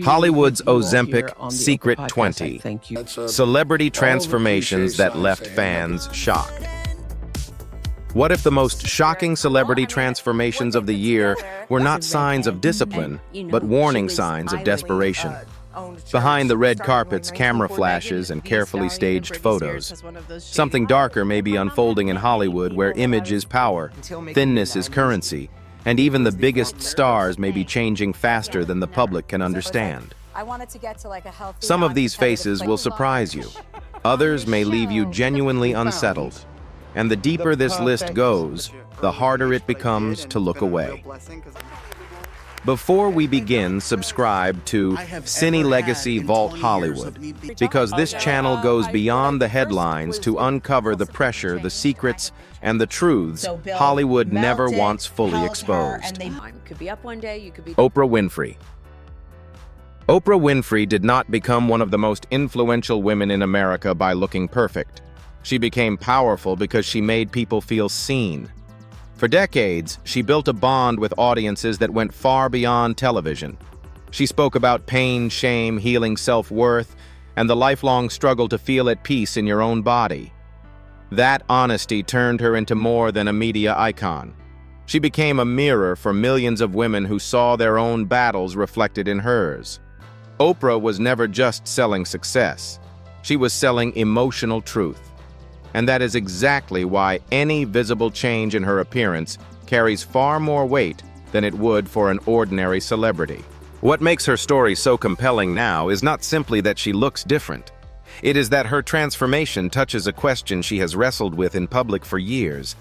Hollywood's Ozempic Secret 20. Celebrity transformations that left fans shocked. What if the most shocking celebrity transformations of the year were not signs of discipline, but warning signs of desperation? Behind the red carpets, camera flashes, and carefully staged photos. Something darker may be unfolding in Hollywood, where image is power, thinness is currency, and even the biggest stars may be changing faster than the public can understand. Some of these faces will surprise you. Others may leave you genuinely unsettled. And the deeper this list goes, the harder it becomes to look away. Before we begin, subscribe to Cine Legacy Vault Hollywood, because this channel goes beyond the headlines to uncover the pressure, the secrets, and the truths Hollywood never wants fully exposed. Oprah Winfrey. Oprah Winfrey did not become one of the most influential women in America by looking perfect. She became powerful because she made people feel seen. For decades, she built a bond with audiences that went far beyond television. She spoke about pain, shame, healing self-worth, and the lifelong struggle to feel at peace in your own body. That honesty turned her into more than a media icon. She became a mirror for millions of women who saw their own battles reflected in hers. Oprah was never just selling success. She was selling emotional truth. And that is exactly why any visible change in her appearance carries far more weight than it would for an ordinary celebrity. What makes her story so compelling now is not simply that she looks different. It is that her transformation touches a question she has wrestled with in public for years.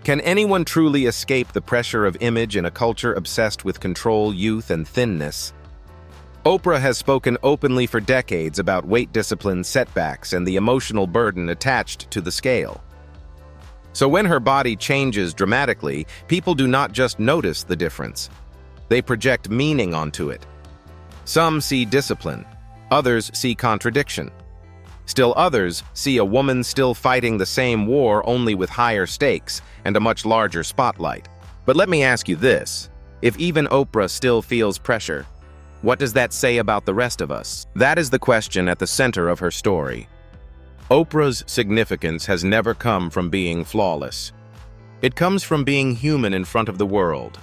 Can anyone truly escape the pressure of image in a culture obsessed with control, youth, and thinness? Oprah has spoken openly for decades about weight discipline, setbacks, and the emotional burden attached to the scale. So when her body changes dramatically, people do not just notice the difference. They project meaning onto it. Some see discipline, others see contradiction. Still others see a woman still fighting the same war, only with higher stakes and a much larger spotlight. But let me ask you this: if even Oprah still feels pressure, what does that say about the rest of us? That is the question at the center of her story. Oprah's significance has never come from being flawless. It comes from being human in front of the world.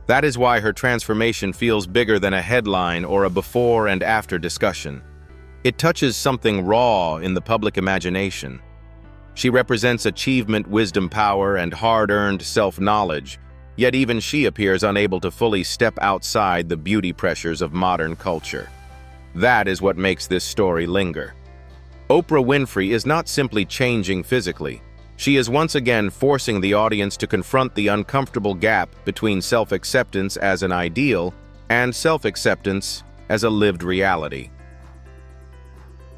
That is why her transformation feels bigger than a headline or a before and after discussion. It touches something raw in the public imagination. She represents achievement, wisdom, power, and hard-earned self-knowledge. Yet even she appears unable to fully step outside the beauty pressures of modern culture. That is what makes this story linger. Oprah Winfrey is not simply changing physically. She is once again forcing the audience to confront the uncomfortable gap between self-acceptance as an ideal and self-acceptance as a lived reality.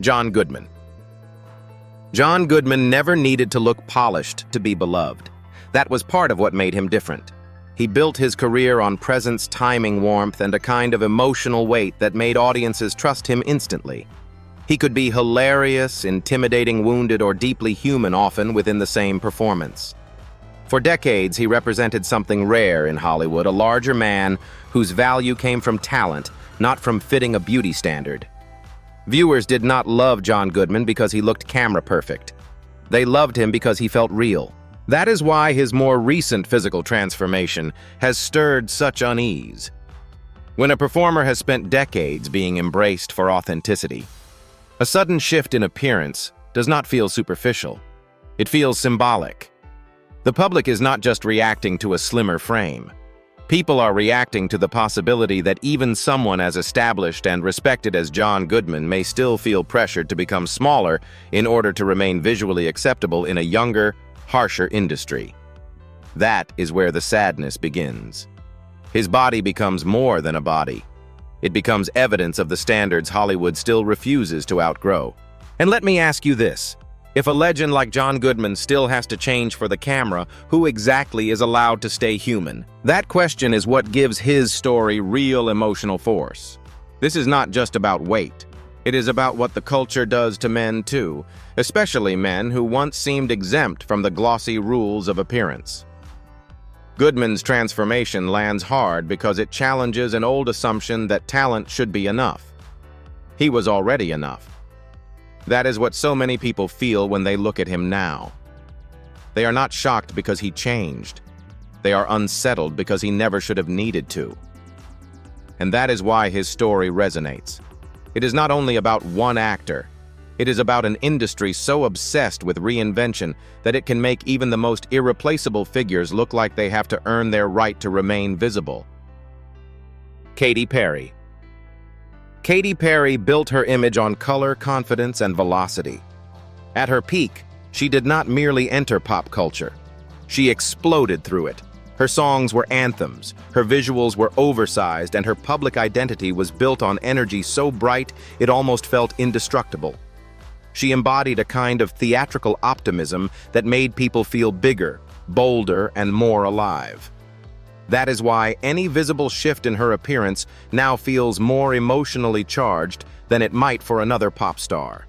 John Goodman. John Goodman never needed to look polished to be beloved. That was part of what made him different. He built his career on presence, timing, warmth, and a kind of emotional weight that made audiences trust him instantly. He could be hilarious, intimidating, wounded, or deeply human, often within the same performance. For decades, he represented something rare in Hollywood, a larger man whose value came from talent, not from fitting a beauty standard. Viewers did not love John Goodman because he looked camera perfect. They loved him because he felt real. That is why his more recent physical transformation has stirred such unease. When a performer has spent decades being embraced for authenticity, a sudden shift in appearance does not feel superficial. It feels symbolic. The public is not just reacting to a slimmer frame. People are reacting to the possibility that even someone as established and respected as John Goodman may still feel pressured to become smaller in order to remain visually acceptable in a younger, harsher industry. That is where the sadness begins. His body becomes more than a body. It becomes evidence of the standards Hollywood still refuses to outgrow. And let me ask you this: if a legend like John Goodman still has to change for the camera, who exactly is allowed to stay human? That question is what gives his story real emotional force. This is not just about weight. It is about what the culture does to men too, especially men who once seemed exempt from the glossy rules of appearance. Goodman's transformation lands hard because it challenges an old assumption that talent should be enough. He was already enough. That is what so many people feel when they look at him now. They are not shocked because he changed. They are unsettled because he never should have needed to. And that is why his story resonates. It is not only about one actor. It is about an industry so obsessed with reinvention that it can make even the most irreplaceable figures look like they have to earn their right to remain visible. Katy Perry. Katy Perry built her image on color, confidence, and velocity. At her peak, she did not merely enter pop culture. She exploded through it. Her songs were anthems, her visuals were oversized, and her public identity was built on energy so bright it almost felt indestructible. She embodied a kind of theatrical optimism that made people feel bigger, bolder, and more alive. That is why any visible shift in her appearance now feels more emotionally charged than it might for another pop star.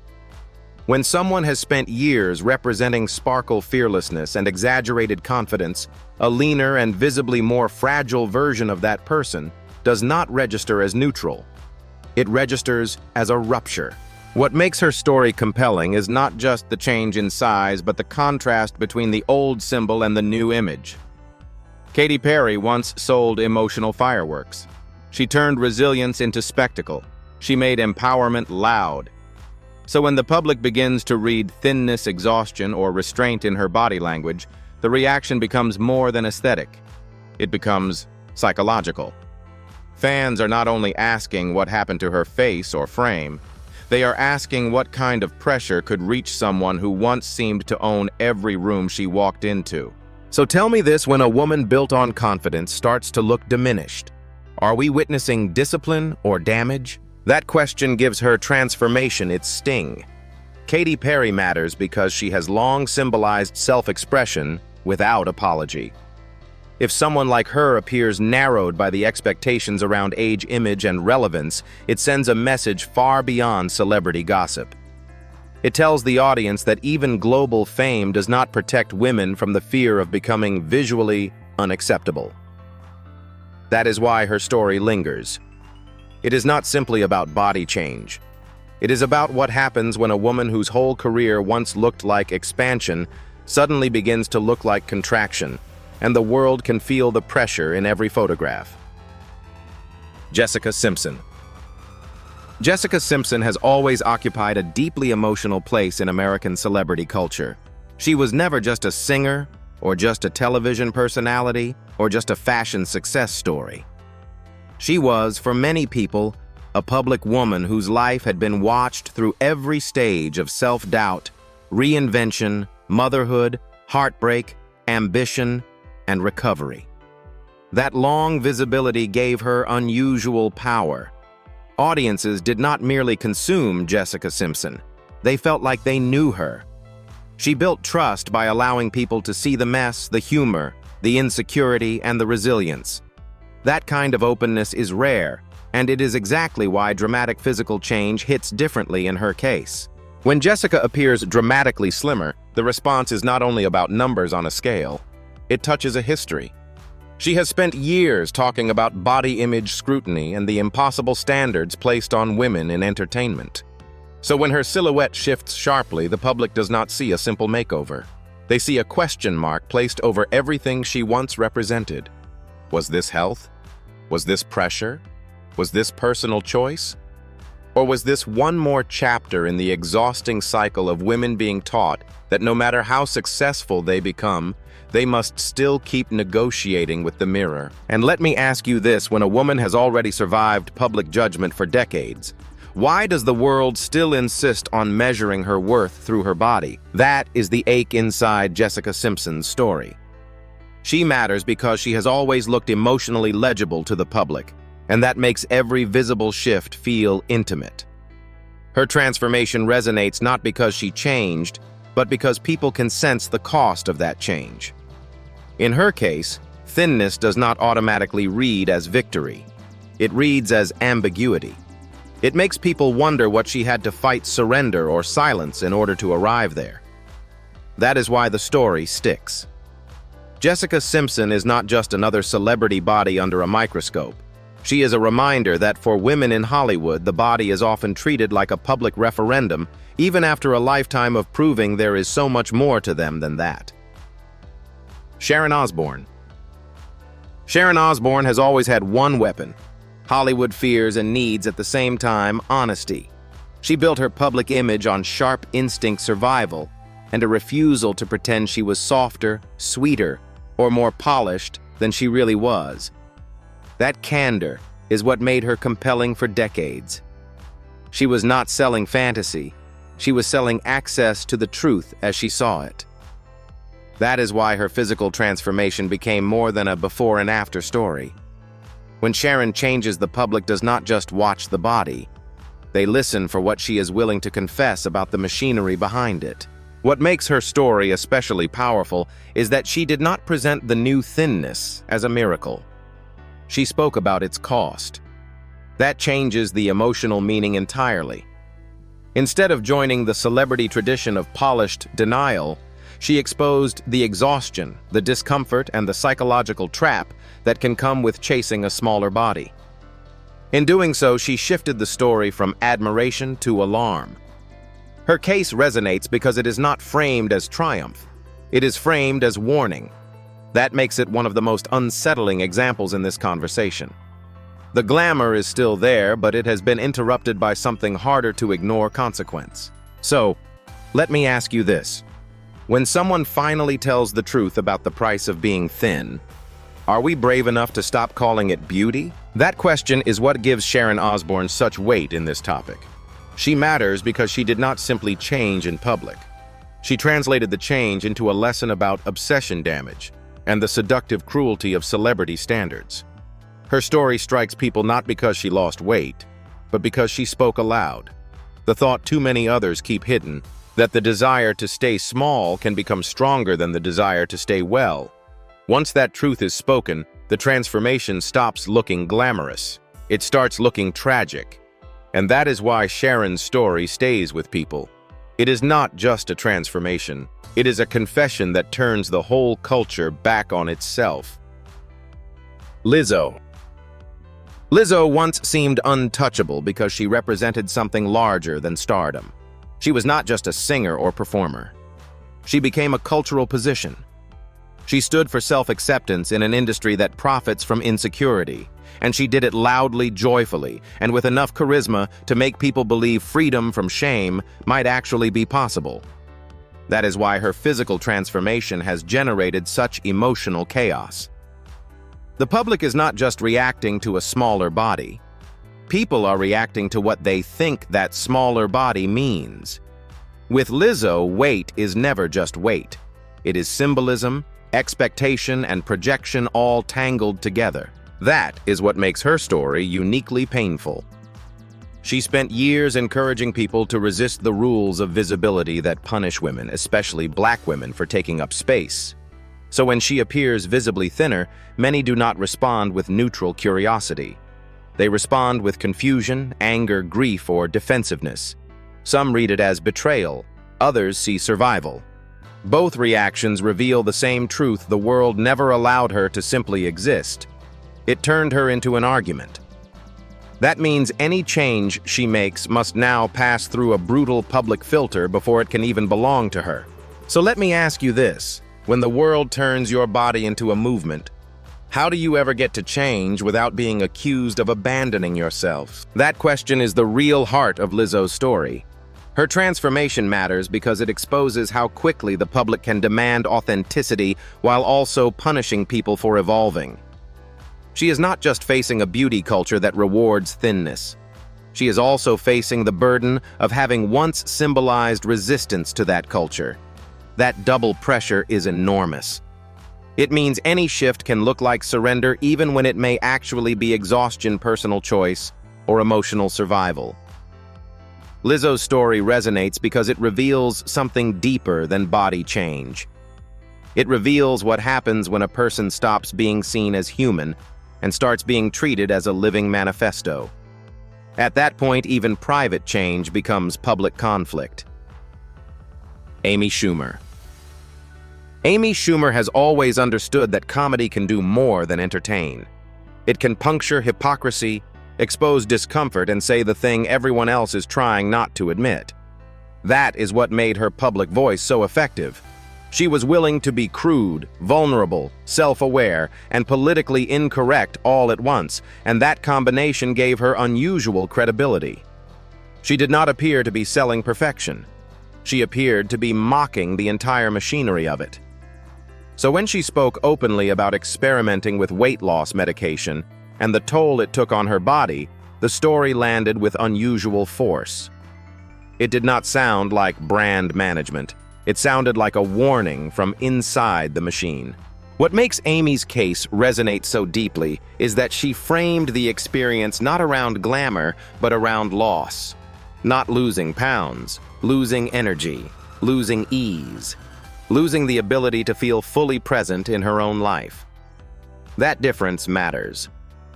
When someone has spent years representing sparkle fearlessness and exaggerated confidence, a leaner and visibly more fragile version of that person does not register as neutral. It registers as a rupture. What makes her story compelling is not just the change in size, but the contrast between the old symbol and the new image. Katy Perry once sold emotional fireworks. She turned resilience into spectacle. She made empowerment loud. So when the public begins to read thinness, exhaustion, or restraint in her body language, the reaction becomes more than aesthetic. It becomes psychological. Fans are not only asking what happened to her face or frame, they are asking what kind of pressure could reach someone who once seemed to own every room she walked into. So tell me this: when a woman built on confidence starts to look diminished, are we witnessing discipline or damage? That question gives her transformation its sting. Katy Perry matters because she has long symbolized self-expression without apology. If someone like her appears narrowed by the expectations around age, image, and relevance, it sends a message far beyond celebrity gossip. It tells the audience that even global fame does not protect women from the fear of becoming visually unacceptable. That is why her story lingers. It is not simply about body change. It is about what happens when a woman whose whole career once looked like expansion suddenly begins to look like contraction, and the world can feel the pressure in every photograph. Jessica Simpson. Jessica Simpson has always occupied a deeply emotional place in American celebrity culture. She was never just a singer, or just a television personality, or just a fashion success story. She was, for many people, a public woman whose life had been watched through every stage of self-doubt, reinvention, motherhood, heartbreak, ambition, and recovery. That long visibility gave her unusual power. Audiences did not merely consume Jessica Simpson. They felt like they knew her. She built trust by allowing people to see the mess, the humor, the insecurity, and the resilience. That kind of openness is rare, and it is exactly why dramatic physical change hits differently in her case. When Jessica appears dramatically slimmer, the response is not only about numbers on a scale, it touches a history. She has spent years talking about body image scrutiny and the impossible standards placed on women in entertainment. So when her silhouette shifts sharply, the public does not see a simple makeover. They see a question mark placed over everything she once represented. Was this health? Was this pressure? Was this personal choice? Or was this one more chapter in the exhausting cycle of women being taught that no matter how successful they become, they must still keep negotiating with the mirror? And let me ask you this: when a woman has already survived public judgment for decades, why does the world still insist on measuring her worth through her body? That is the ache inside Jessica Simpson's story. She matters because she has always looked emotionally legible to the public, and that makes every visible shift feel intimate. Her transformation resonates not because she changed, but because people can sense the cost of that change. In her case, thinness does not automatically read as victory. It reads as ambiguity. It makes people wonder what she had to fight, surrender, or silence in order to arrive there. That is why the story sticks. Jessica Simpson is not just another celebrity body under a microscope. She is a reminder that for women in Hollywood, the body is often treated like a public referendum, even after a lifetime of proving there is so much more to them than that. Sharon Osbourne. Sharon Osbourne has always had one weapon: Hollywood fears and needs at the same time honesty. She built her public image on sharp instinct survival and a refusal to pretend she was softer, sweeter, or more polished than she really was. That candor is what made her compelling for decades. She was not selling fantasy. She was selling access to the truth as she saw it. That is why her physical transformation became more than a before and after story. When Sharon changes, the public does not just watch the body. They listen for what she is willing to confess about the machinery behind it. What makes her story especially powerful is that she did not present the new thinness as a miracle. She spoke about its cost. That changes the emotional meaning entirely. Instead of joining the celebrity tradition of polished denial, she exposed the exhaustion, the discomfort, and the psychological trap that can come with chasing a smaller body. In doing so, she shifted the story from admiration to alarm. Her case resonates because it is not framed as triumph. It is framed as warning. That makes it one of the most unsettling examples in this conversation. The glamour is still there, but it has been interrupted by something harder to ignore: consequence. So, let me ask you this. When someone finally tells the truth about the price of being thin, are we brave enough to stop calling it beauty? That question is what gives Sharon Osbourne such weight in this topic. She matters because she did not simply change in public. She translated the change into a lesson about obsession damage and the seductive cruelty of celebrity standards. Her story strikes people not because she lost weight, but because she spoke aloud. The thought too many others keep hidden, that the desire to stay small can become stronger than the desire to stay well. Once that truth is spoken, the transformation stops looking glamorous. It starts looking tragic. And that is why Sharon's story stays with people. It is not just a transformation. It is a confession that turns the whole culture back on itself. Lizzo. Lizzo once seemed untouchable because she represented something larger than stardom. She was not just a singer or performer. She became a cultural position. She stood for self-acceptance in an industry that profits from insecurity, and she did it loudly, joyfully, and with enough charisma to make people believe freedom from shame might actually be possible. That is why her physical transformation has generated such emotional chaos. The public is not just reacting to a smaller body. People are reacting to what they think that smaller body means. With Lizzo, weight is never just weight. It is symbolism, expectation, and projection all tangled together. That is what makes her story uniquely painful. She spent years encouraging people to resist the rules of visibility that punish women, especially black women, for taking up space. So when she appears visibly thinner, many do not respond with neutral curiosity. They respond with confusion, anger, grief, or defensiveness. Some read it as betrayal. Others see survival. Both reactions reveal the same truth: the world never allowed her to simply exist. It turned her into an argument. That means any change she makes must now pass through a brutal public filter before it can even belong to her. So let me ask you this. When the world turns your body into a movement, how do you ever get to change without being accused of abandoning yourself? That question is the real heart of Lizzo's story. Her transformation matters because it exposes how quickly the public can demand authenticity while also punishing people for evolving. She is not just facing a beauty culture that rewards thinness. She is also facing the burden of having once symbolized resistance to that culture. That double pressure is enormous. It means any shift can look like surrender even when it may actually be exhaustion, personal choice, or emotional survival. Lizzo's story resonates because it reveals something deeper than body change. It reveals what happens when a person stops being seen as human and starts being treated as a living manifesto. At that point, even private change becomes public conflict. Amy Schumer. Amy Schumer has always understood that comedy can do more than entertain. It can puncture hypocrisy, expose discomfort, and say the thing everyone else is trying not to admit. That is what made her public voice so effective. She was willing to be crude, vulnerable, self-aware, and politically incorrect all at once, and that combination gave her unusual credibility. She did not appear to be selling perfection. She appeared to be mocking the entire machinery of it. So when she spoke openly about experimenting with weight loss medication and the toll it took on her body, the story landed with unusual force. It did not sound like brand management. It sounded like a warning from inside the machine. What makes Amy's case resonate so deeply is that she framed the experience not around glamour, but around loss. Not losing pounds, losing energy, losing ease, losing the ability to feel fully present in her own life. That difference matters.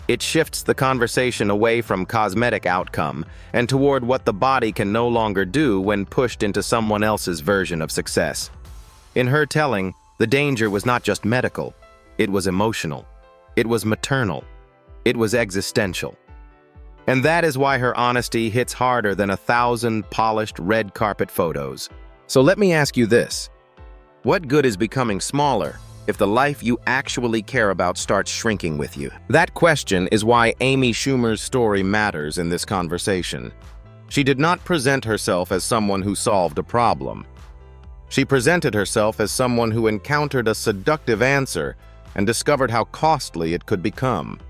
It shifts the conversation away from cosmetic outcome and toward what the body can no longer do when pushed into someone else's version of success. In her telling, the danger was not just medical. It was emotional. It was maternal. It was existential. And that is why her honesty hits harder than 1,000 polished red carpet photos. So let me ask you this. What good is becoming smaller if the life you actually care about starts shrinking with you? That question is why Amy Schumer's story matters in this conversation. She did not present herself as someone who solved a problem. She presented herself as someone who encountered a seductive answer and discovered how costly it could become.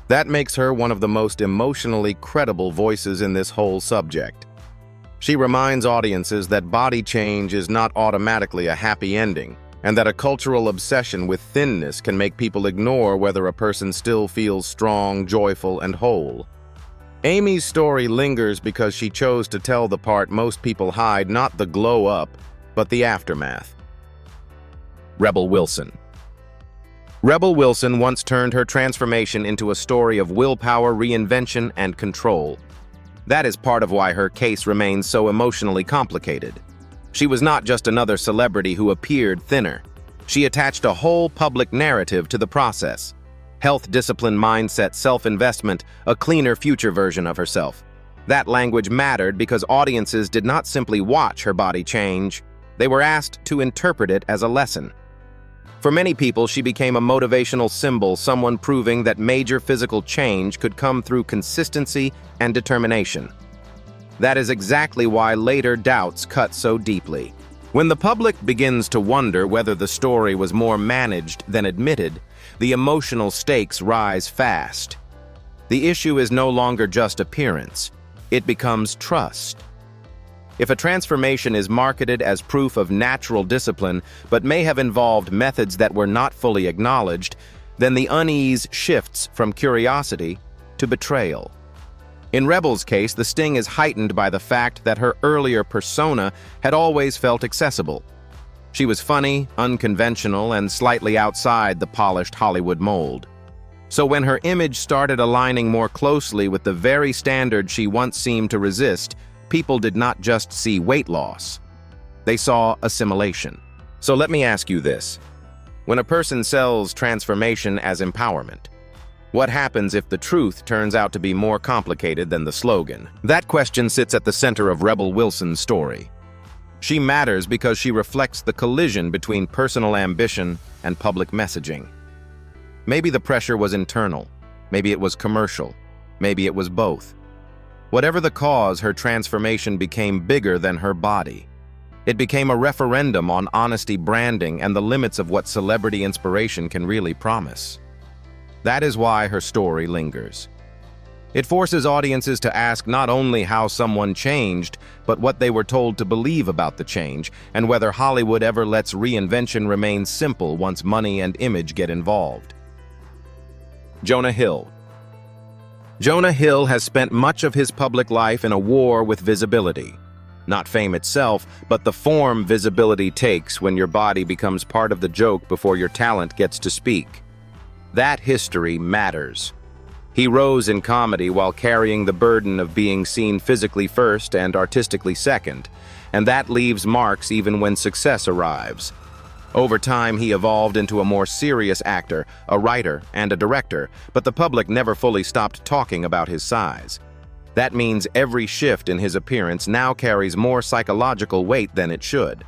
That makes her one of the most emotionally credible voices in this whole subject. She reminds audiences that body change is not automatically a happy ending, and that a cultural obsession with thinness can make people ignore whether a person still feels strong, joyful, and whole. Amy's story lingers because she chose to tell the part most people hide, not the glow-up, but the aftermath. Rebel Wilson. Rebel Wilson once turned her transformation into a story of willpower, reinvention, and control. That is part of why her case remains so emotionally complicated. She was not just another celebrity who appeared thinner. She attached a whole public narrative to the process. Health, discipline, mindset, self-investment, a cleaner future version of herself. That language mattered because audiences did not simply watch her body change. They were asked to interpret it as a lesson. For many people, she became a motivational symbol, someone proving that major physical change could come through consistency and determination. That is exactly why later doubts cut so deeply. When the public begins to wonder whether the story was more managed than admitted, the emotional stakes rise fast. The issue is no longer just appearance. It becomes trust. If a transformation is marketed as proof of natural discipline but may have involved methods that were not fully acknowledged, then the unease shifts from curiosity to betrayal. In Rebel's case, the sting is heightened by the fact that her earlier persona had always felt accessible. She was funny, unconventional, and slightly outside the polished Hollywood mold. So when her image started aligning more closely with the very standard she once seemed to resist, people did not just see weight loss. They saw assimilation. So let me ask you this. When a person sells transformation as empowerment, what happens if the truth turns out to be more complicated than the slogan? That question sits at the center of Rebel Wilson's story. She matters because she reflects the collision between personal ambition and public messaging. Maybe the pressure was internal. Maybe it was commercial. Maybe it was both. Whatever the cause, her transformation became bigger than her body. It became a referendum on honesty, branding, and the limits of what celebrity inspiration can really promise. That is why her story lingers. It forces audiences to ask not only how someone changed, but what they were told to believe about the change, and whether Hollywood ever lets reinvention remain simple once money and image get involved. Jonah Hill. Jonah Hill has spent much of his public life in a war with visibility. Not fame itself, but the form visibility takes when your body becomes part of the joke before your talent gets to speak. That history matters. He rose in comedy while carrying the burden of being seen physically first and artistically second, and that leaves marks even when success arrives. Over time, he evolved into a more serious actor, a writer, and a director, but the public never fully stopped talking about his size. That means every shift in his appearance now carries more psychological weight than it should.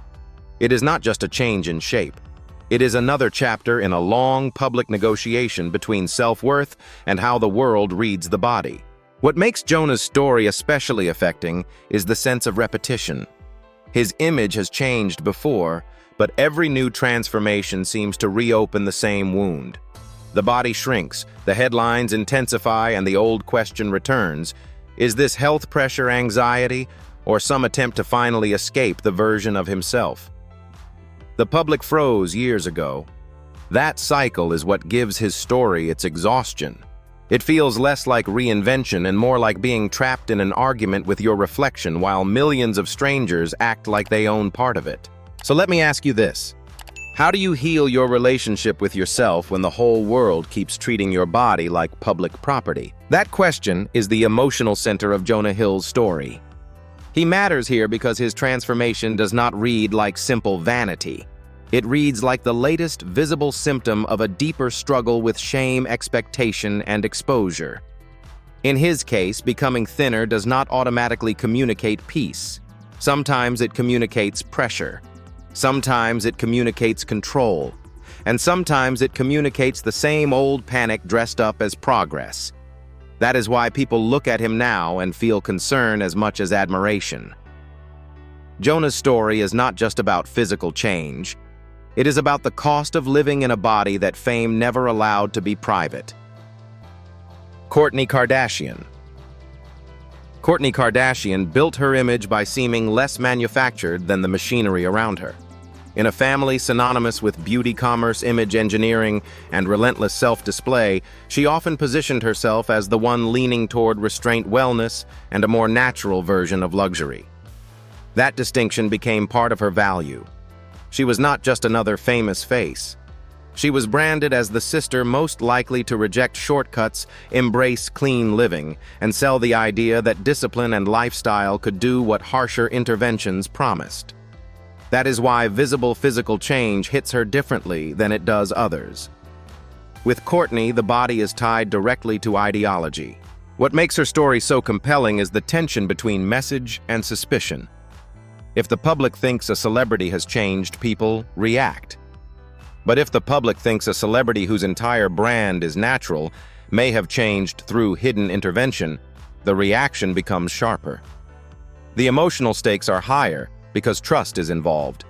It is not just a change in shape. It is another chapter in a long public negotiation between self-worth and how the world reads the body. What makes Jonah's story especially affecting is the sense of repetition. His image has changed before, but every new transformation seems to reopen the same wound. The body shrinks, the headlines intensify, and the old question returns: is this health pressure anxiety, or some attempt to finally escape the version of himself? The public froze years ago. That cycle is what gives his story its exhaustion. It feels less like reinvention and more like being trapped in an argument with your reflection while millions of strangers act like they own part of it. So let me ask you this. How do you heal your relationship with yourself when the whole world keeps treating your body like public property? That question is the emotional center of Jonah Hill's story. He matters here because his transformation does not read like simple vanity. It reads like the latest visible symptom of a deeper struggle with shame, expectation, and exposure. In his case, becoming thinner does not automatically communicate peace. Sometimes it communicates pressure. Sometimes it communicates control. And sometimes it communicates the same old panic dressed up as progress. That is why people look at him now and feel concern as much as admiration. Jonah's story is not just about physical change. It is about the cost of living in a body that fame never allowed to be private. Kourtney Kardashian. Kourtney Kardashian built her image by seeming less manufactured than the machinery around her. In a family synonymous with beauty commerce, image engineering, and relentless self-display, she often positioned herself as the one leaning toward restraint, wellness, and a more natural version of luxury. That distinction became part of her value. She was not just another famous face. She was branded as the sister most likely to reject shortcuts, embrace clean living, and sell the idea that discipline and lifestyle could do what harsher interventions promised. That is why visible physical change hits her differently than it does others. With Kourtney, the body is tied directly to ideology. What makes her story so compelling is the tension between message and suspicion. If the public thinks a celebrity has changed, people react. But if the public thinks a celebrity whose entire brand is natural may have changed through hidden intervention, the reaction becomes sharper. The emotional stakes are higher because trust is involved.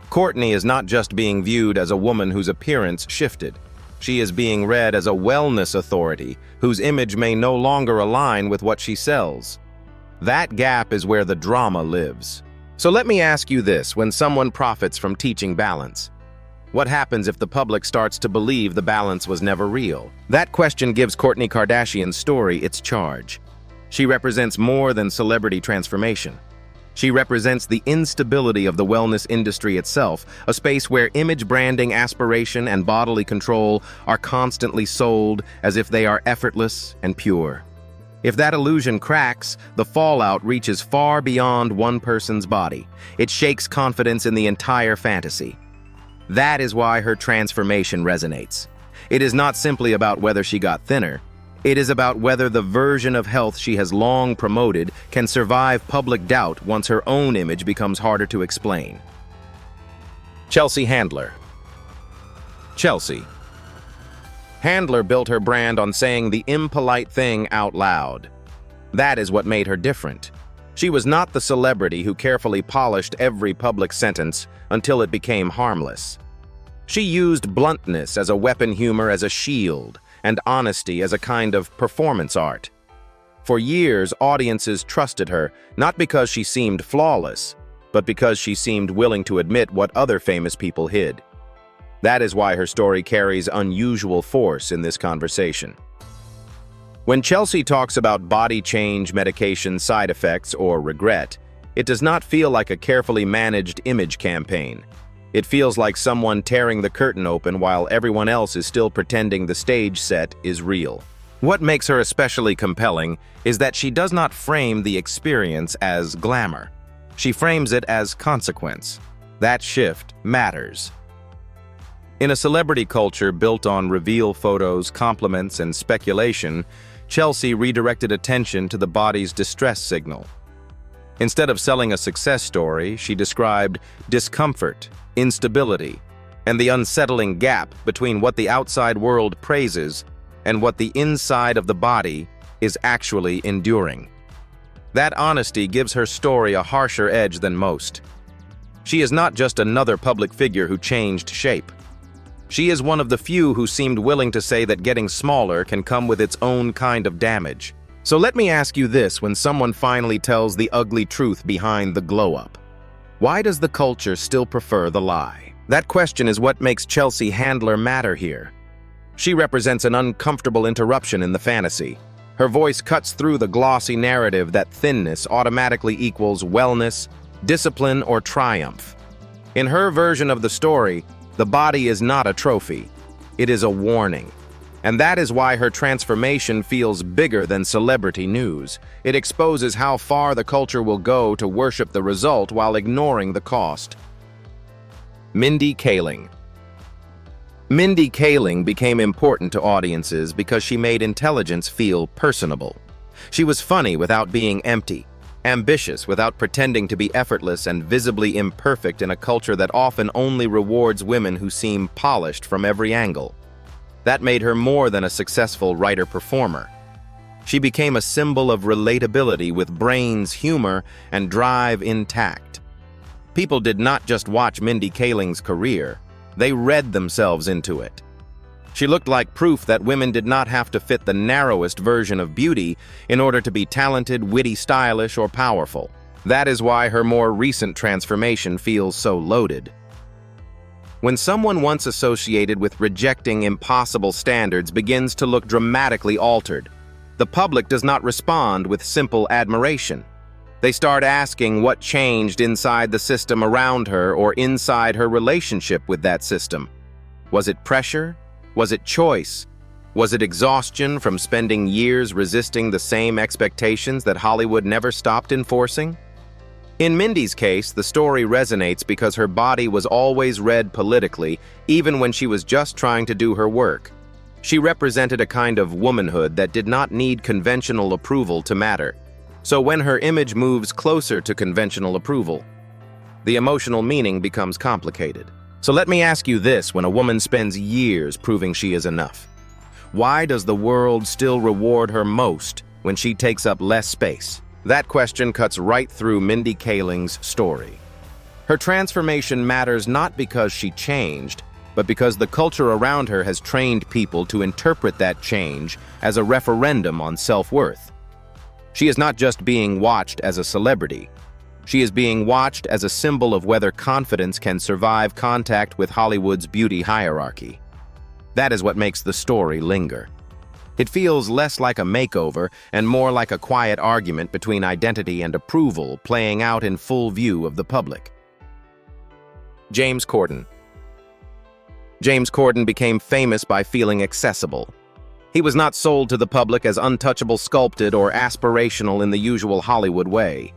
Kourtney is not just being viewed as a woman whose appearance shifted. She is being read as a wellness authority whose image may no longer align with what she sells. That gap is where the drama lives. So let me ask you this: when someone profits from teaching balance, what happens if the public starts to believe the balance was never real? That question gives Kourtney Kardashian's story its charge. She represents more than celebrity transformation. She represents the instability of the wellness industry itself, a space where image branding, aspiration, and bodily control are constantly sold as if they are effortless and pure. If that illusion cracks, the fallout reaches far beyond one person's body. It shakes confidence in the entire fantasy. That is why her transformation resonates. It is not simply about whether she got thinner. It is about whether the version of health she has long promoted can survive public doubt once her own image becomes harder to explain. Chelsea Handler. Chelsea. Handler built her brand on saying the impolite thing out loud. That is what made her different. She was not the celebrity who carefully polished every public sentence until it became harmless. She used bluntness as a weapon, humor as a shield, and honesty as a kind of performance art. For years, audiences trusted her, not because she seemed flawless, but because she seemed willing to admit what other famous people hid. That is why her story carries unusual force in this conversation. When Chelsea talks about body change, medication, side effects, or regret, it does not feel like a carefully managed image campaign. It feels like someone tearing the curtain open while everyone else is still pretending the stage set is real. What makes her especially compelling is that she does not frame the experience as glamour. She frames it as consequence. That shift matters. In a celebrity culture built on reveal photos, compliments, and speculation, Chelsea redirected attention to the body's distress signal. Instead of selling a success story, she described discomfort, instability, and the unsettling gap between what the outside world praises and what the inside of the body is actually enduring. That honesty gives her story a harsher edge than most. She is not just another public figure who changed shape. She is one of the few who seemed willing to say that getting smaller can come with its own kind of damage. So let me ask you this when someone finally tells the ugly truth behind the glow-up. Why does the culture still prefer the lie? That question is what makes Chelsea Handler matter here. She represents an uncomfortable interruption in the fantasy. Her voice cuts through the glossy narrative that thinness automatically equals wellness, discipline, or triumph. In her version of the story, the body is not a trophy. It is a warning. And that is why her transformation feels bigger than celebrity news. It exposes how far the culture will go to worship the result while ignoring the cost. Mindy Kaling. Mindy Kaling became important to audiences because she made intelligence feel personable. She was funny without being empty, ambitious without pretending to be effortless, and visibly imperfect in a culture that often only rewards women who seem polished from every angle. That made her more than a successful writer-performer. She became a symbol of relatability with brains, humor, and drive intact. People did not just watch Mindy Kaling's career, they read themselves into it. She looked like proof that women did not have to fit the narrowest version of beauty in order to be talented, witty, stylish, or powerful. That is why her more recent transformation feels so loaded. When someone once associated with rejecting impossible standards begins to look dramatically altered, the public does not respond with simple admiration. They start asking what changed inside the system around her or inside her relationship with that system. Was it pressure? Was it choice? Was it exhaustion from spending years resisting the same expectations that Hollywood never stopped enforcing? In Mindy's case, the story resonates because her body was always read politically, even when she was just trying to do her work. She represented a kind of womanhood that did not need conventional approval to matter. So when her image moves closer to conventional approval, the emotional meaning becomes complicated. So let me ask you this: when a woman spends years proving she is enough, why does the world still reward her most when she takes up less space? That question cuts right through Mindy Kaling's story. Her transformation matters not because she changed, but because the culture around her has trained people to interpret that change as a referendum on self-worth. She is not just being watched as a celebrity. She is being watched as a symbol of whether confidence can survive contact with Hollywood's beauty hierarchy. That is what makes the story linger. It feels less like a makeover and more like a quiet argument between identity and approval playing out in full view of the public. James Corden. James Corden became famous by feeling accessible. He was not sold to the public as untouchable, sculpted, or aspirational in the usual Hollywood way.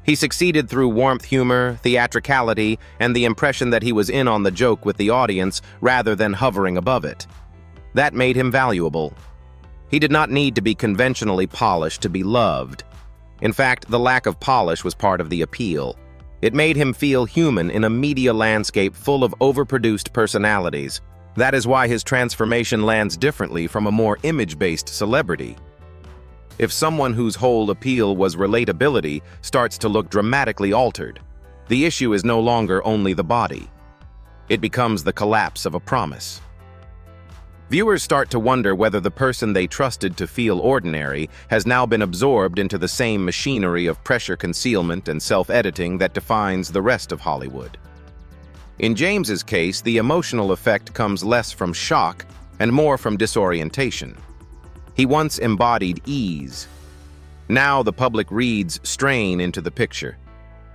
He succeeded through warmth, humor, theatricality, and the impression that he was in on the joke with the audience rather than hovering above it. That made him valuable. He did not need to be conventionally polished to be loved. In fact, the lack of polish was part of the appeal. It made him feel human in a media landscape full of overproduced personalities. That is why his transformation lands differently from a more image-based celebrity. If someone whose whole appeal was relatability starts to look dramatically altered, the issue is no longer only the body. It becomes the collapse of a promise. Viewers start to wonder whether the person they trusted to feel ordinary has now been absorbed into the same machinery of pressure concealment and self-editing that defines the rest of Hollywood. In James's case, the emotional effect comes less from shock and more from disorientation. He once embodied ease. Now the public reads strain into the picture.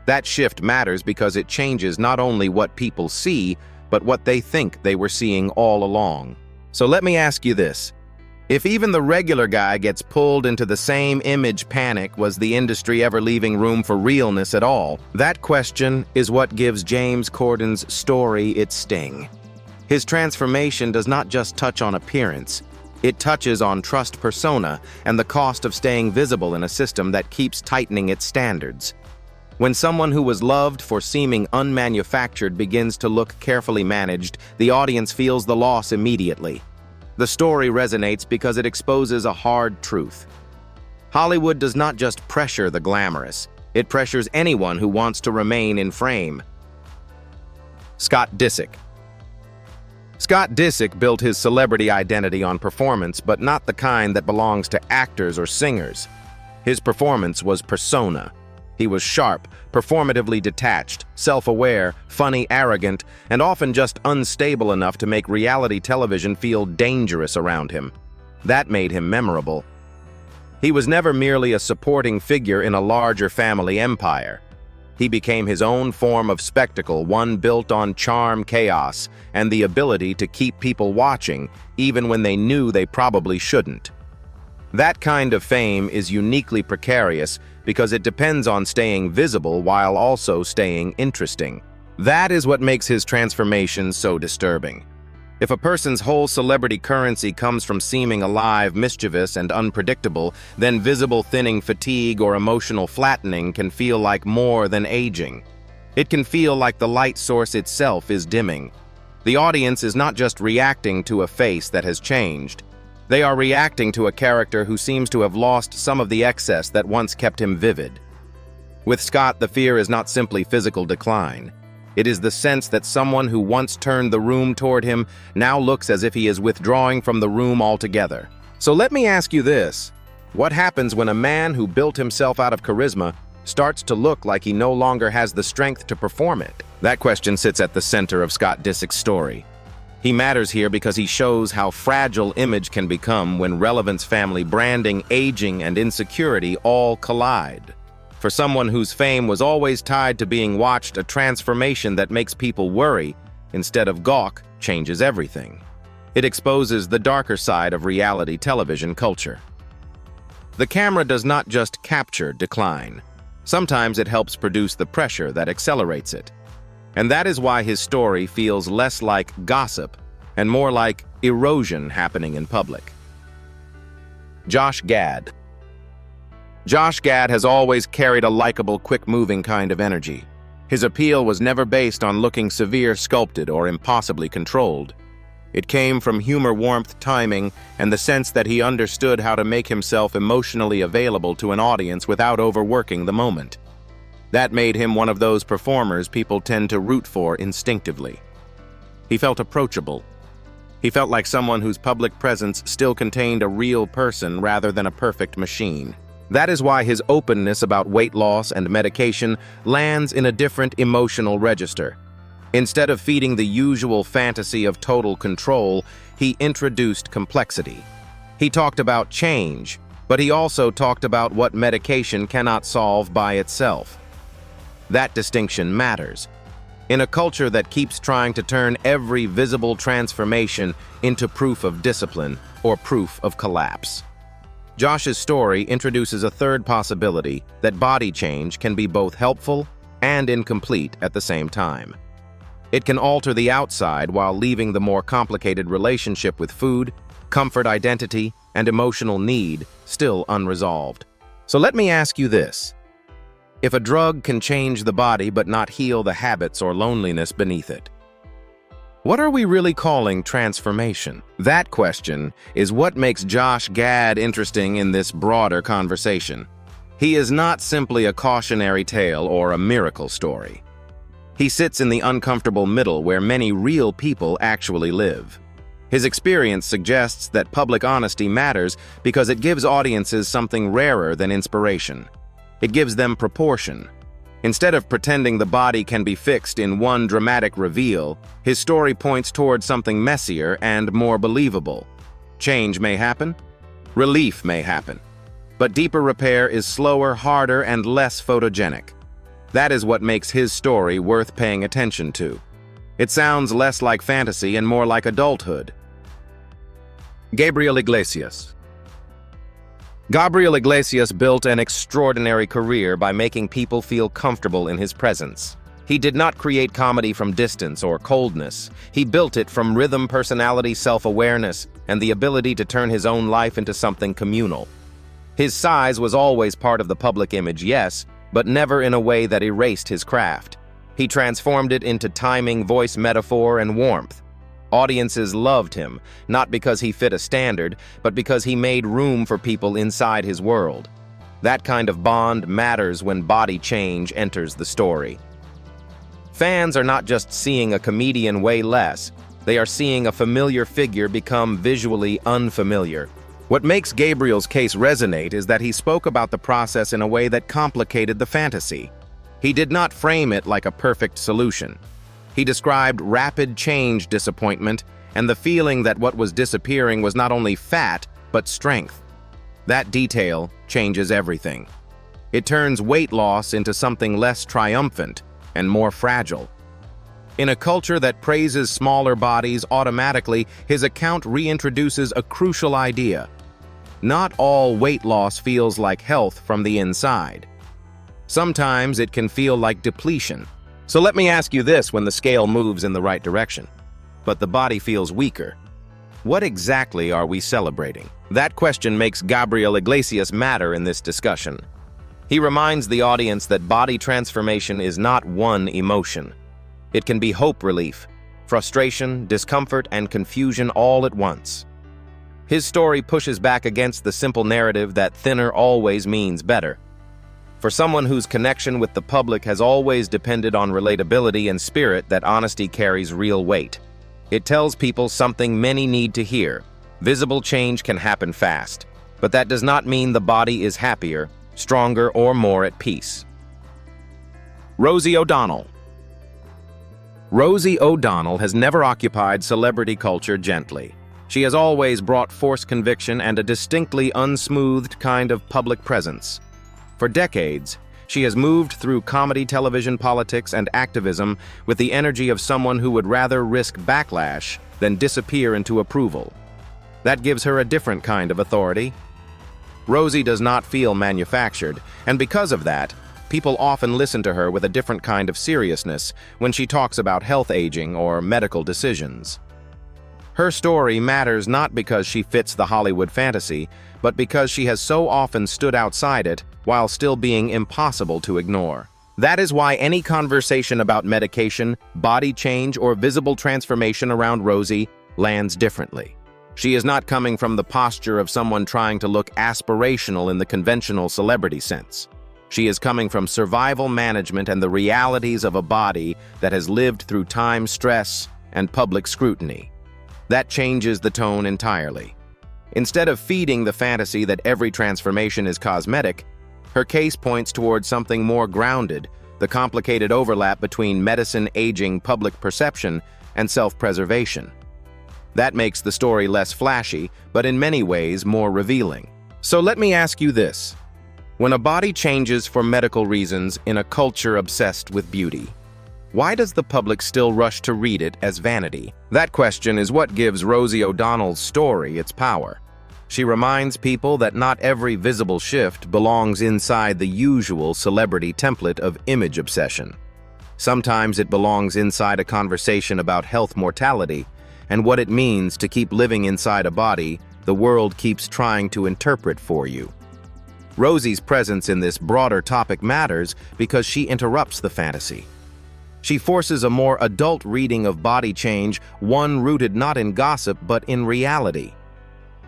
That shift matters because it changes not only what people see, but what they think they were seeing all along. So let me ask you this. If even the regular guy gets pulled into the same image panic, was the industry ever leaving room for realness at all? That question is what gives James Corden's story its sting. His transformation does not just touch on appearance, it touches on trust persona and the cost of staying visible in a system that keeps tightening its standards. When someone who was loved for seeming unmanufactured begins to look carefully managed, the audience feels the loss immediately. The story resonates because it exposes a hard truth. Hollywood does not just pressure the glamorous, it pressures anyone who wants to remain in frame. Scott Disick. Scott Disick built his celebrity identity on performance, but not the kind that belongs to actors or singers. His performance was persona. He was sharp, performatively detached, self-aware, funny, arrogant, and often just unstable enough to make reality television feel dangerous around him. That made him memorable. He was never merely a supporting figure in a larger family empire. He became his own form of spectacle, one built on charm, chaos, and the ability to keep people watching, even when they knew they probably shouldn't. That kind of fame is uniquely precarious because it depends on staying visible while also staying interesting. That is what makes his transformation so disturbing. If a person's whole celebrity currency comes from seeming alive, mischievous, and unpredictable, then visible thinning, fatigue, or emotional flattening can feel like more than aging. It can feel like the light source itself is dimming. The audience is not just reacting to a face that has changed. They are reacting to a character who seems to have lost some of the excess that once kept him vivid. With Scott, the fear is not simply physical decline. It is the sense that someone who once turned the room toward him now looks as if he is withdrawing from the room altogether. So let me ask you this. What happens when a man who built himself out of charisma starts to look like he no longer has the strength to perform it? That question sits at the center of Scott Disick's story. He matters here because he shows how fragile image can become when relevance, family, branding, aging, and insecurity all collide. For someone whose fame was always tied to being watched, a transformation that makes people worry instead of gawk changes everything. It exposes the darker side of reality television culture. The camera does not just capture decline. Sometimes it helps produce the pressure that accelerates it. And that is why his story feels less like gossip and more like erosion happening in public. Josh Gad. Josh Gad has always carried a likable, quick-moving kind of energy. His appeal was never based on looking severe, sculpted, or impossibly controlled. It came from humor, warmth, timing, and the sense that he understood how to make himself emotionally available to an audience without overworking the moment. That made him one of those performers people tend to root for instinctively. He felt approachable. He felt like someone whose public presence still contained a real person rather than a perfect machine. That is why his openness about weight loss and medication lands in a different emotional register. Instead of feeding the usual fantasy of total control, he introduced complexity. He talked about change, but he also talked about what medication cannot solve by itself. That distinction matters. In a culture that keeps trying to turn every visible transformation into proof of discipline or proof of collapse. Josh's story introduces a third possibility, that body change can be both helpful and incomplete at the same time. It can alter the outside while leaving the more complicated relationship with food, comfort, identity, and emotional need still unresolved. So let me ask you this. If a drug can change the body but not heal the habits or loneliness beneath it, what are we really calling transformation? That question is what makes Josh Gad interesting in this broader conversation. He is not simply a cautionary tale or a miracle story. He sits in the uncomfortable middle where many real people actually live. His experience suggests that public honesty matters because it gives audiences something rarer than inspiration. It gives them proportion. Instead of pretending the body can be fixed in one dramatic reveal, his story points toward something messier and more believable. Change may happen, relief may happen, but deeper repair is slower, harder, and less photogenic. That is what makes his story worth paying attention to. It sounds less like fantasy and more like adulthood. Gabriel Iglesias. Gabriel Iglesias built an extraordinary career by making people feel comfortable in his presence. He did not create comedy from distance or coldness. He built it from rhythm, personality, self-awareness, and the ability to turn his own life into something communal. His size was always part of the public image, yes, but never in a way that erased his craft. He transformed it into timing, voice, metaphor, and warmth. Audiences loved him, not because he fit a standard, but because he made room for people inside his world. That kind of bond matters when body change enters the story. Fans are not just seeing a comedian weigh less, they are seeing a familiar figure become visually unfamiliar. What makes Gabriel's case resonate is that he spoke about the process in a way that complicated the fantasy. He did not frame it like a perfect solution. He described rapid change disappointment and the feeling that what was disappearing was not only fat, but strength. That detail changes everything. It turns weight loss into something less triumphant and more fragile. In a culture that praises smaller bodies automatically, his account reintroduces a crucial idea. Not all weight loss feels like health from the inside. Sometimes it can feel like depletion. So let me ask you this: when the scale moves in the right direction, but the body feels weaker, what exactly are we celebrating? That question makes Gabriel Iglesias matter in this discussion. He reminds the audience that body transformation is not one emotion. It can be hope relief, frustration, discomfort, and confusion all at once. His story pushes back against the simple narrative that thinner always means better. For someone whose connection with the public has always depended on relatability and spirit, that honesty carries real weight. It tells people something many need to hear. Visible change can happen fast, but that does not mean the body is happier, stronger, or more at peace. Rosie O'Donnell. Rosie O'Donnell has never occupied celebrity culture gently. She has always brought force, conviction, and a distinctly unsmoothed kind of public presence. For decades, she has moved through comedy, television, politics, and activism with the energy of someone who would rather risk backlash than disappear into approval. That gives her a different kind of authority. Rosie does not feel manufactured, and because of that, people often listen to her with a different kind of seriousness when she talks about health, aging, or medical decisions. Her story matters not because she fits the Hollywood fantasy, but because she has so often stood outside it while still being impossible to ignore. That is why any conversation about medication, body change, or visible transformation around Rosie lands differently. She is not coming from the posture of someone trying to look aspirational in the conventional celebrity sense. She is coming from survival management and the realities of a body that has lived through time, stress, and public scrutiny. That changes the tone entirely. Instead of feeding the fantasy that every transformation is cosmetic, her case points towards something more grounded: the complicated overlap between medicine, aging, public perception, and self-preservation. That makes the story less flashy, but in many ways more revealing. So let me ask you this: when a body changes for medical reasons in a culture obsessed with beauty, why does the public still rush to read it as vanity? That question is what gives Rosie O'Donnell's story its power. She reminds people that not every visible shift belongs inside the usual celebrity template of image obsession. Sometimes it belongs inside a conversation about health, mortality, and what it means to keep living inside a body the world keeps trying to interpret for you. Rosie's presence in this broader topic matters because she interrupts the fantasy. She forces a more adult reading of body change, one rooted not in gossip but in reality.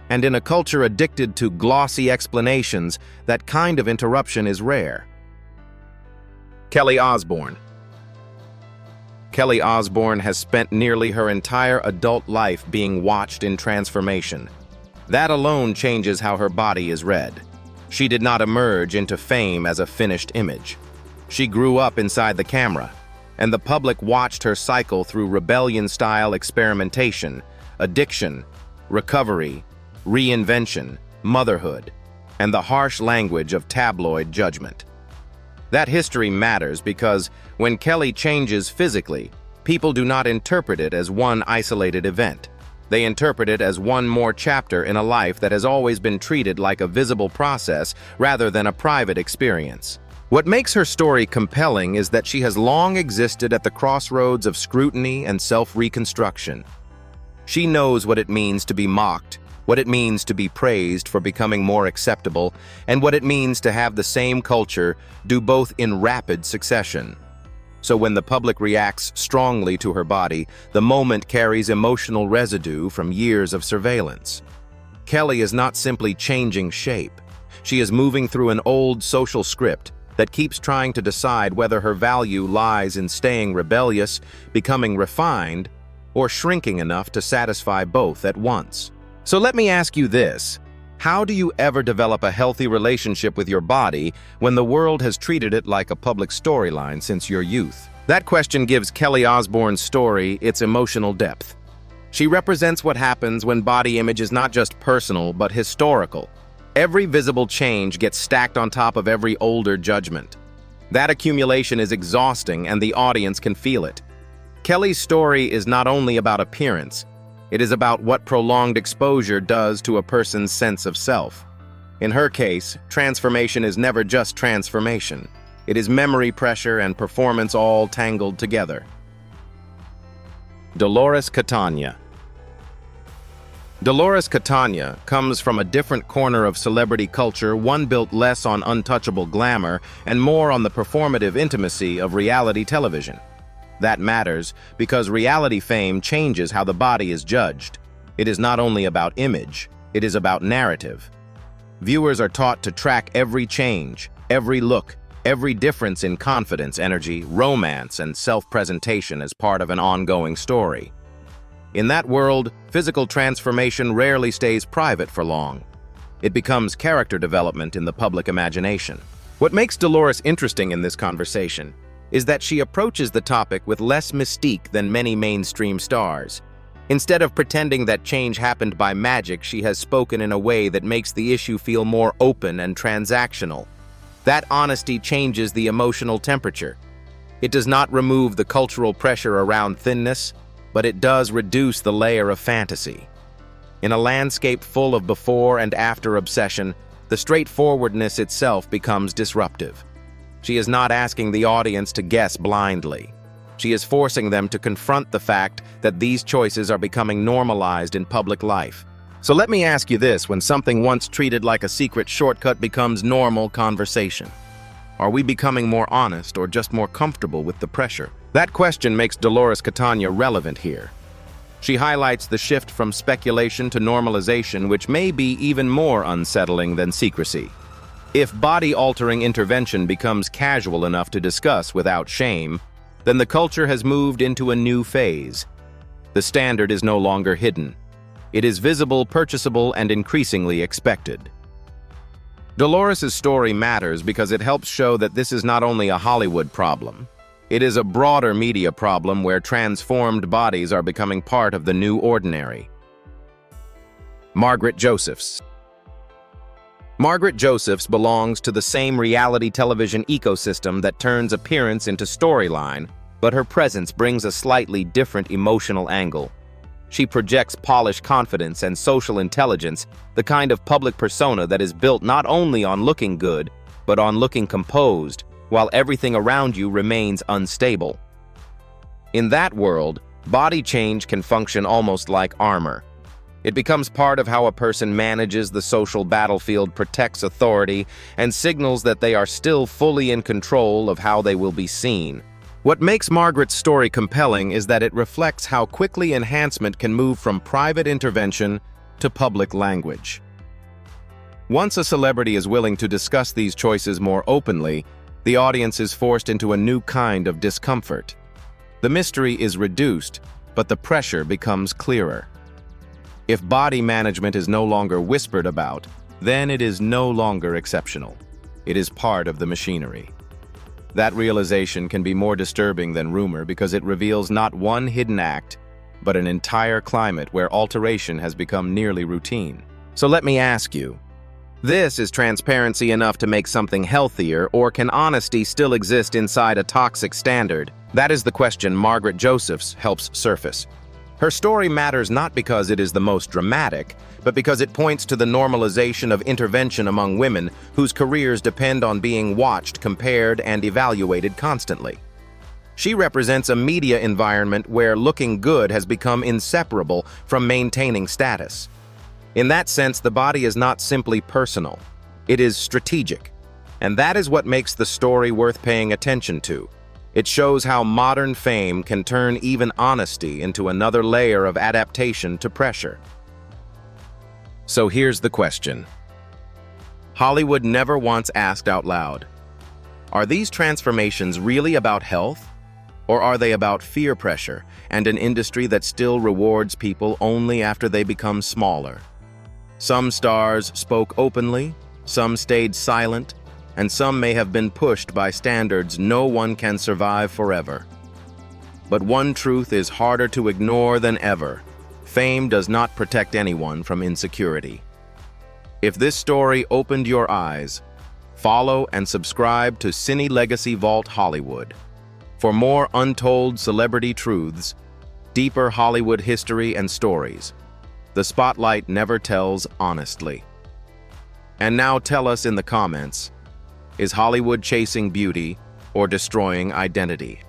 And in a culture addicted to glossy explanations, that kind of interruption is rare. Kelly Osbourne. Kelly Osbourne has spent nearly her entire adult life being watched in transformation. That alone changes how her body is read. She did not emerge into fame as a finished image. She grew up inside the camera, and the public watched her cycle through rebellion-style experimentation, addiction, recovery, reinvention, motherhood, and the harsh language of tabloid judgment. That history matters because when Kelly changes physically, people do not interpret it as one isolated event. They interpret it as one more chapter in a life that has always been treated like a visible process rather than a private experience. What makes her story compelling is that she has long existed at the crossroads of scrutiny and self-reconstruction. She knows what it means to be mocked, what it means to be praised for becoming more acceptable, and what it means to have the same culture do both in rapid succession. So when the public reacts strongly to her body, the moment carries emotional residue from years of surveillance. Kelly is not simply changing shape. She is moving through an old social script that keeps trying to decide whether her value lies in staying rebellious, becoming refined, or shrinking enough to satisfy both at once. So let me ask you this: how do you ever develop a healthy relationship with your body when the world has treated it like a public storyline since your youth? That question gives Kelly Osbourne's story its emotional depth. She represents what happens when body image is not just personal but historical. Every visible change gets stacked on top of every older judgment. That accumulation is exhausting, and the audience can feel it. Kelly's story is not only about appearance, it is about what prolonged exposure does to a person's sense of self. In her case, transformation is never just transformation. It is memory pressure and performance all tangled together. Dolores Catania. Dolores Catania comes from a different corner of celebrity culture, one built less on untouchable glamour and more on the performative intimacy of reality television. That matters because reality fame changes how the body is judged. It is not only about image, it is about narrative. Viewers are taught to track every change, every look, every difference in confidence, energy, romance, and self-presentation as part of an ongoing story. In that world, physical transformation rarely stays private for long. It becomes character development in the public imagination. What makes Dolores interesting in this conversation is that she approaches the topic with less mystique than many mainstream stars. Instead of pretending that change happened by magic, she has spoken in a way that makes the issue feel more open and transactional. That honesty changes the emotional temperature. It does not remove the cultural pressure around thinness, but it does reduce the layer of fantasy. In a landscape full of before and after obsession, the straightforwardness itself becomes disruptive. She is not asking the audience to guess blindly. She is forcing them to confront the fact that these choices are becoming normalized in public life. So let me ask you this: when something once treated like a secret shortcut becomes normal conversation, are we becoming more honest or just more comfortable with the pressure? That question makes Dolores Catania relevant here. She highlights the shift from speculation to normalization, which may be even more unsettling than secrecy. If body-altering intervention becomes casual enough to discuss without shame, then the culture has moved into a new phase. The standard is no longer hidden. It is visible, purchasable, and increasingly expected. Dolores' story matters because it helps show that this is not only a Hollywood problem. It is a broader media problem where transformed bodies are becoming part of the new ordinary. Margaret Josephs. Margaret Josephs belongs to the same reality television ecosystem that turns appearance into storyline, but her presence brings a slightly different emotional angle. She projects polished confidence and social intelligence, the kind of public persona that is built not only on looking good, but on looking composed, while everything around you remains unstable. In that world, body change can function almost like armor. It becomes part of how a person manages the social battlefield, protects authority, and signals that they are still fully in control of how they will be seen. What makes Margaret's story compelling is that it reflects how quickly enhancement can move from private intervention to public language. Once a celebrity is willing to discuss these choices more openly, the audience is forced into a new kind of discomfort. The mystery is reduced, but the pressure becomes clearer. If body management is no longer whispered about, then it is no longer exceptional. It is part of the machinery. That realization can be more disturbing than rumor because it reveals not one hidden act, but an entire climate where alteration has become nearly routine. So let me ask you, this is transparency enough to make something healthier, or can honesty still exist inside a toxic standard? That is the question Margaret Josephs helps surface. Her story matters not because it is the most dramatic, but because it points to the normalization of intervention among women whose careers depend on being watched, compared, and evaluated constantly. She represents a media environment where looking good has become inseparable from maintaining status. In that sense, the body is not simply personal. It is strategic. And that is what makes the story worth paying attention to. It shows how modern fame can turn even honesty into another layer of adaptation to pressure. So here's the question. Hollywood never once asked out loud, are these transformations really about health? Or are they about fear pressure and an industry that still rewards people only after they become smaller? Some stars spoke openly, some stayed silent, and some may have been pushed by standards no one can survive forever. But one truth is harder to ignore than ever. Fame does not protect anyone from insecurity. If this story opened your eyes, follow and subscribe to Cine Legacy Vault Hollywood. For more untold celebrity truths, deeper Hollywood history and stories, the spotlight never tells honestly. And now tell us in the comments, is Hollywood chasing beauty or destroying identity?